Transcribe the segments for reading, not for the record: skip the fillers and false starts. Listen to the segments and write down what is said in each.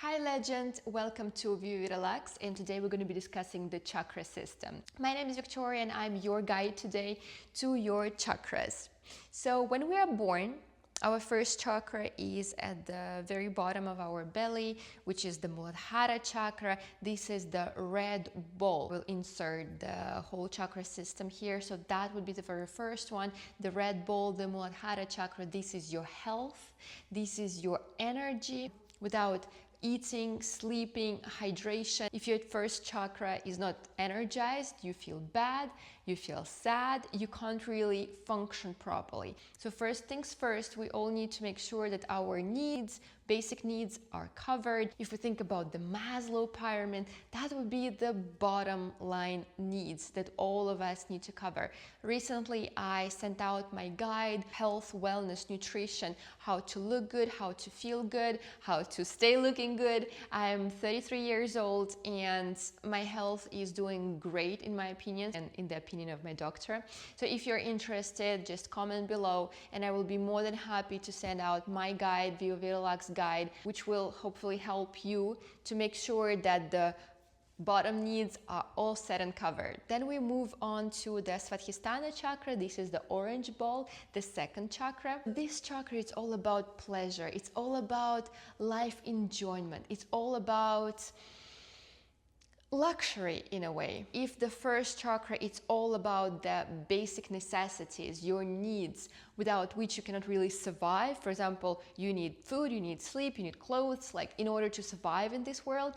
Hi legend, welcome to View Relax, and today we're going to be discussing the chakra system. My name is Victoria and I'm your guide today to your chakras. So when we are born, our first chakra is at the very bottom of our belly, which is the Muladhara chakra. This is the red ball. We'll insert the whole chakra system here. So that would be the very first one. The red ball, the Muladhara chakra, this is your health. This is your energy. Without eating, sleeping, hydration. If your first chakra is not energized, you feel bad, you feel sad, you can't really function properly. So first things first, we all need to make sure that our needs, basic needs, are covered. If we think about the Maslow pyramid, that would be the bottom line needs that all of us need to cover. Recently, I sent out my guide, health, wellness, nutrition, how to look good, how to feel good, how to stay looking good. I'm 33 years old and my health is doing great in my opinion and in the opinion of my doctor. So if you're interested, just comment below and I will be more than happy to send out my guide, View Relax guide, which will hopefully help you to make sure that the bottom needs are all set and covered. Then we move on to the Svadhisthana chakra. This is the orange ball, the second chakra. This chakra is all about pleasure. It's all about life enjoyment. It's all about luxury in a way. If the first chakra, it's all about the basic necessities, your needs, without which you cannot really survive. For example, you need food, you need sleep, you need clothes, like in order to survive in this world.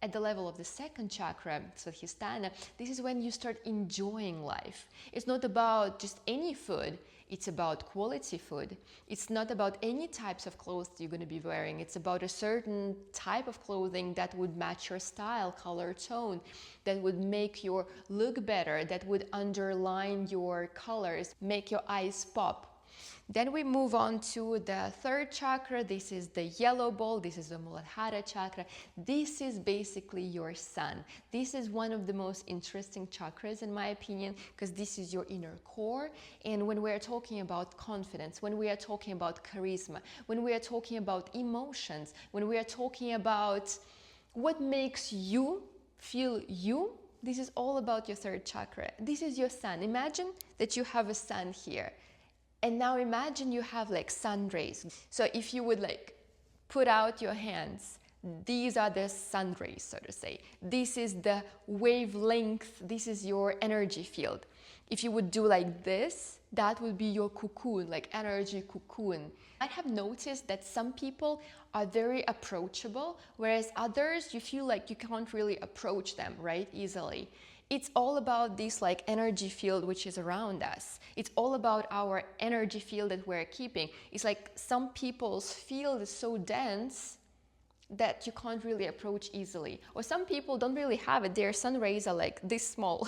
At the level of the second chakra, Svadhisthana, this is when you start enjoying life. It's not about just any food, it's about quality food. It's not about any types of clothes you're going to be wearing. It's about a certain type of clothing that would match your style, color, tone, that would make your look better, that would underline your colors, make your eyes pop. Then we move on to the third chakra. This is the yellow ball. This is the Muladhara chakra. This is basically your sun. This is one of the most interesting chakras in my opinion, because this is your inner core. And when we are talking about confidence, when we are talking about charisma, when we are talking about emotions, when we are talking about what makes you feel you, this is all about your third chakra. This is your sun. Imagine that you have a sun here. And now imagine you have like sun rays. So if you would like put out your hands, these are the sun rays, so to say. This is the wavelength, this is your energy field. If you would do like this, that would be your cocoon, like energy cocoon. I have noticed that some people are very approachable, whereas others, you feel like you can't really approach them, right, easily. It's all about this like energy field which is around us. It's all about our energy field that we're keeping. It's like some people's field is so dense that you can't really approach easily. Or some people don't really have it. Their sun rays are like this small.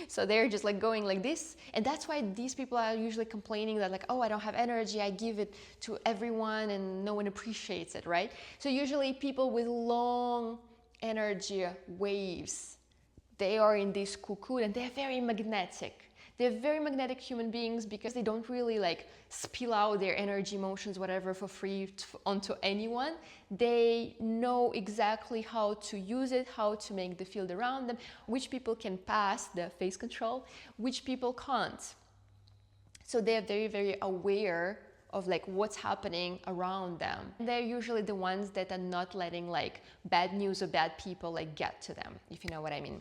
So they're just like going like this. And that's why these people are usually complaining that like, oh, I don't have energy. I give it to everyone and no one appreciates it, right? So usually people with long energy waves, they are in this cocoon and they're very magnetic. They're very magnetic human beings because they don't really like spill out their energy, emotions, whatever for free onto anyone. They know exactly how to use it, how to make the field around them, which people can pass the phase control, which people can't. So they're very, very aware of like what's happening around them. They're usually the ones that are not letting like bad news or bad people like get to them, if you know what I mean.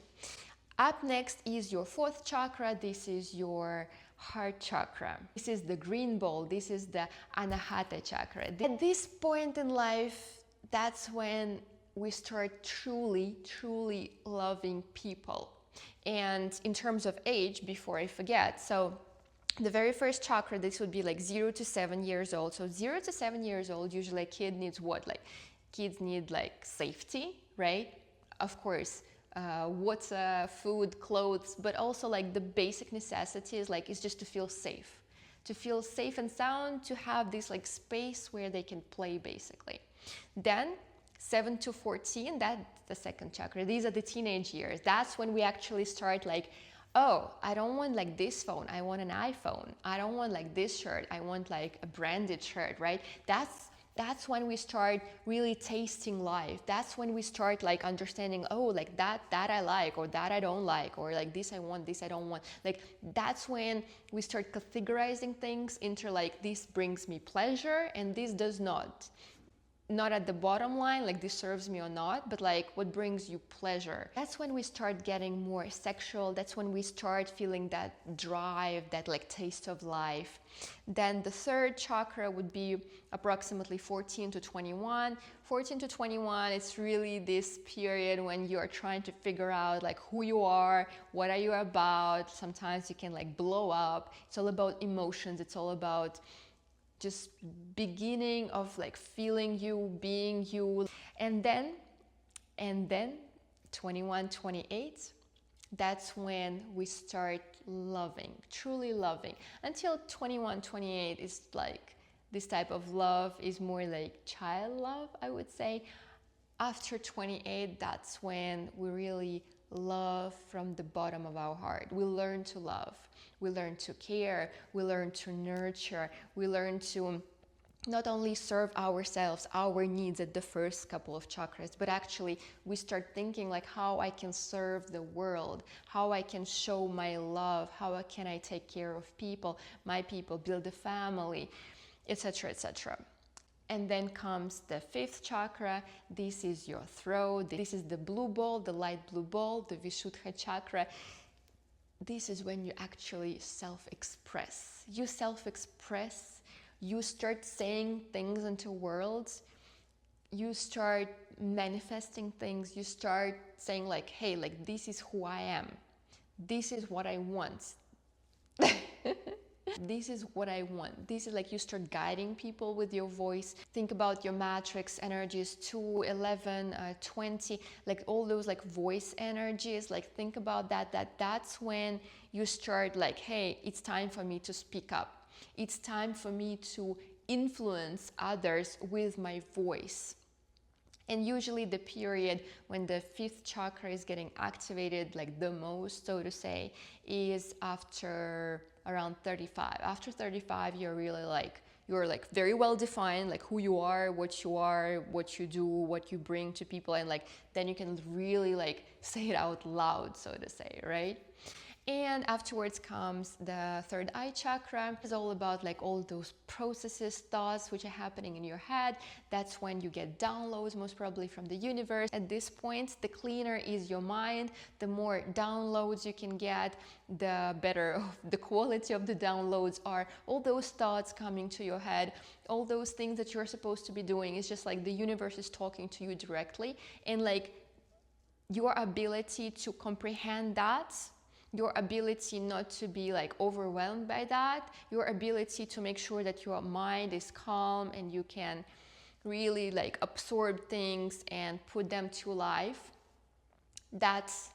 Up next is your fourth chakra. This is your heart chakra. This is the green ball. This is the Anahata chakra. At this point in life, that's when we start truly, truly loving people. And in terms of age, before I forget, so the very first chakra, this would be like 0 to 7 years old. So 0 to 7 years old, usually a kid needs what? Like kids need like safety, right? Of course, water, food, clothes, but also like the basic necessities, like it's just to feel safe and sound, to have this like space where they can play basically. Then 7 to 14, that's the second chakra. These are the teenage years. That's when we actually start like, oh, I don't want like this phone, I want an iPhone. I don't want like this shirt, I want like a branded shirt, right? That's That's when we start really tasting life. That's when we start like understanding, oh, like that I like, or that I don't like, or like this I want, this I don't want. Like that's when we start categorizing things into like, this brings me pleasure and this does not. Not at the bottom line, like this serves me or not, but like what brings you pleasure. That's when we start getting more sexual. That's when we start feeling that drive, that like taste of life. Then the third chakra would be approximately 14 to 21. 14 to 21, it's really this period when you're trying to figure out like who you are, what are you about. Sometimes you can like blow up. It's all about emotions. It's all about just beginning of like feeling you, being you. And then 21, 28, that's when we start loving, truly loving. Until 21, 28 is like, this type of love is more like child love, I would say. After 28, that's when we really love from the bottom of our heart. We learn to love, we learn to care, we learn to nurture, we learn to not only serve ourselves, our needs at the first couple of chakras, but actually we start thinking like how I can serve the world, how I can show my love, how can I take care of people, my people, build a family, etc., etc. And then comes the fifth chakra. This is your throat. This is the blue ball, the light blue ball, the Vishuddha chakra. This is when you actually self-express. You self-express, you start saying things into worlds, you start manifesting things, you start saying like, hey, like this is who I am. This is what I want. This is what I want. This is like you start guiding people with your voice. Think about your matrix energies 2, 11, 20, like all those like voice energies. Like think about that's when you start like, hey, it's time for me to speak up. It's time for me to influence others with my voice. And usually the period when the fifth chakra is getting activated like the most, so to say, is after around 35. After 35, you're really like, you're like very well defined, like who you are, what you do, what you bring to people, and like then you can really like say it out loud, so to say, right? And afterwards comes the third eye chakra. It's all about like all those processes, thoughts which are happening in your head. That's when you get downloads, most probably from the universe. At this point, the cleaner is your mind. The more downloads you can get, the better the quality of the downloads are. All those thoughts coming to your head, all those things that you're supposed to be doing, it's just like the universe is talking to you directly. And like your ability to comprehend that, your ability not to be like overwhelmed by that, your ability to make sure that your mind is calm and you can really like absorb things and put them to life, that's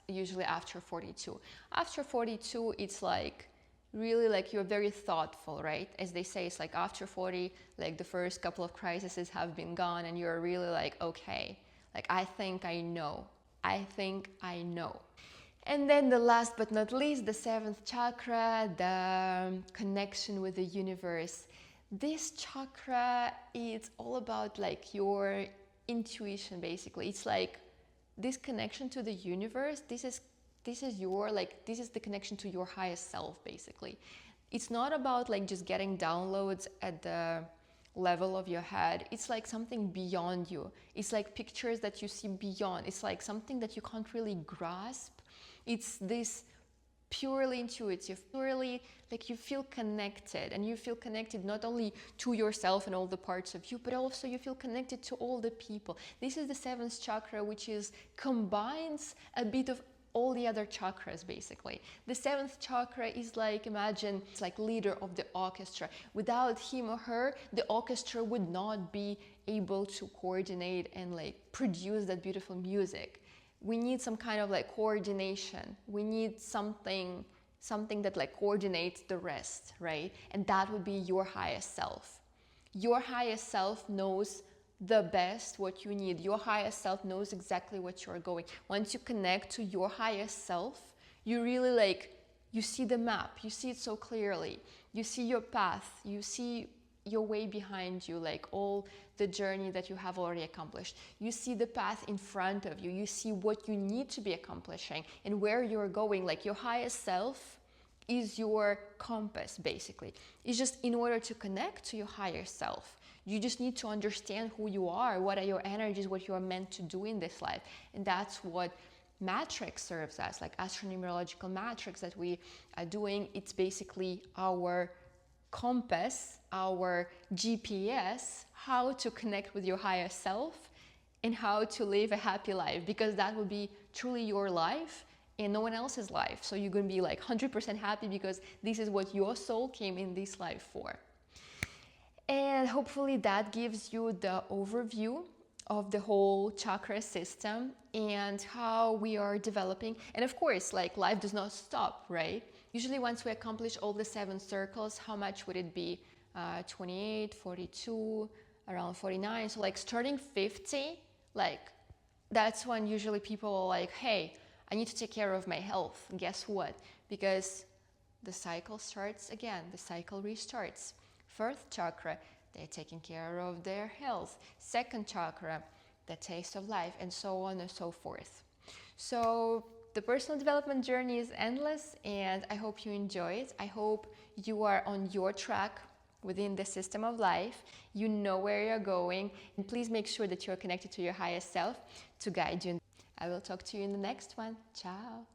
usually after 42. After 42, it's like really like you're very thoughtful, right? As they say, it's like after 40, like the first couple of crises have been gone and you're really like, okay, like I think I know. And then the last but not least, the seventh chakra, the connection with the universe. This chakra, it's all about like your intuition, basically. It's like this connection to the universe. This is the connection to your highest self, basically. It's not about like just getting downloads at the level of your head. It's like something beyond you. It's like pictures that you see beyond. It's like something that you can't really grasp. It's this purely intuitive, purely like you feel connected, and you feel connected not only to yourself and all the parts of you, but also you feel connected to all the people. This is the seventh chakra, which combines a bit of all the other chakras, basically. The seventh chakra is like, imagine it's like leader of the orchestra. Without him or her, the orchestra would not be able to coordinate and like produce that beautiful music. We need some kind of like coordination. We need something that like coordinates the rest, right? And that would be your highest self. Your highest self knows the best what you need. Your highest self knows exactly what you're going. Once you connect to your highest self, you really like, you see the map, you see it so clearly. You see your path, you see your way behind you, like all the journey that you have already accomplished. You see the path in front of you. You see what you need to be accomplishing and where you're going. Like your highest self is your compass, basically. It's just in order to connect to your higher self, you just need to understand who you are, what are your energies, what you are meant to do in this life. And that's what matrix serves as, like astronumerological matrix that we are doing. It's basically our compass, our GPS, how to connect with your higher self and how to live a happy life, because that will be truly your life and no one else's life. So you're going to be like 100% happy because this is what your soul came in this life for. And hopefully that gives you the overview of the whole chakra system and how we are developing. And of course, like life does not stop, right? Usually once we accomplish all the 7 circles, how much would it be? 28, 42, around 49. So like starting 50, like that's when usually people are like, hey, I need to take care of my health. Guess what? Because the cycle starts again, the cycle restarts. First chakra, they're taking care of their health. Second chakra, the taste of life, and so on and so forth. So the personal development journey is endless, and I hope you enjoy it. I hope you are on your track within the system of life. You know where you're going, and please make sure that you're connected to your highest self to guide you. I will talk to you in the next one. Ciao.